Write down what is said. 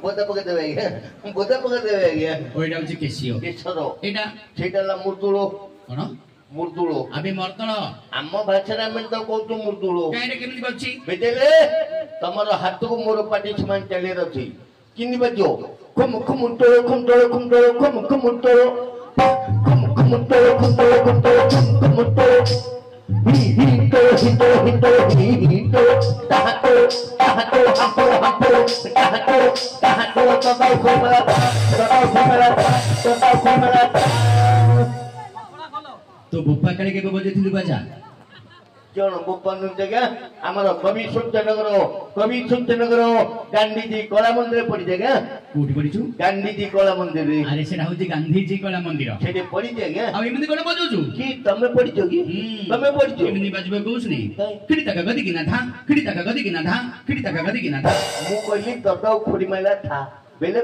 बोधा पकड़ देवे बोधा पकड़ देवे ওইটা হচ্ছে কেশিও কেশর এটা সেটা হলো মুরতুলো কোন মুরতুলো আমি মর্তল ଆମ ଭାଷାରେ ଆମେ ତ କହୁଛୁ ମୁରତୁଳୁ କାହିଁରେ କେମିତି ବଛି ବୁଝିଲେ ତମର ହାତକୁ ମୋର ପାଟି ସମାନ ଚାଲିବାର ଅଛି କିନ୍ତି ବାଜିବ ଖୁମ ଖୁମୁଟଳ ଖୁମଟଳ ଖୁମଟଳ ଖୁମ ଖୁମୁଟଳ ଖୁମ ଖୁମୁଟଳ ଖୁମଟଳ ଖୁମଟଳ ଖୁମ ଖୁମୁଟଳ ହି ହି ତ ହି ତ ହି ତ ହି ହି ତ ତାହାତ ତାହାତ ହାପ ହାପ ତାହାତ ତାହାତ ତବା ଖମରା ତବା ଖମରା তো বুপ্পা কালে কেবে বজেছিলি বাজা ଜଣ ଗୋପାନ ଜାଗା ଆମର କବି ସୂର୍ଯ୍ୟନଗର ଗାନ୍ଧୀଜୀ କଳା ମନ୍ଦିର ପଡିଛି ଆଜ୍ଞା କୋଉଠି ପଡିଛୁ ଗାନ୍ଧୀଜୀ କଳା ମନ୍ଦିର ଆରେ ସେଟା ହଉଛି ଗାନ୍ଧୀଜୀ କଳା ମନ୍ଦିର ସେଠି ପଡିଛି ଆଜ୍ଞା ଆଉ ଏମିତି କଣ ବଜଉଛୁ କି ତମେ ପଡିଛ କି ତମେ ପଡିଛ ଏମିତି ବାଜିବ କହୁଛୁନି ଖିଡି ତାକା ଗଦି କିନା ଧା ଖିଡି ତାକା ଗଦି କିନା ଧା ଖିଡି ତାକା ଗଦି କିନା ଧା ମୁଁ କହିଲି ତଦ ଖୁଡି ମାଇଲା ଥା ବେଲେ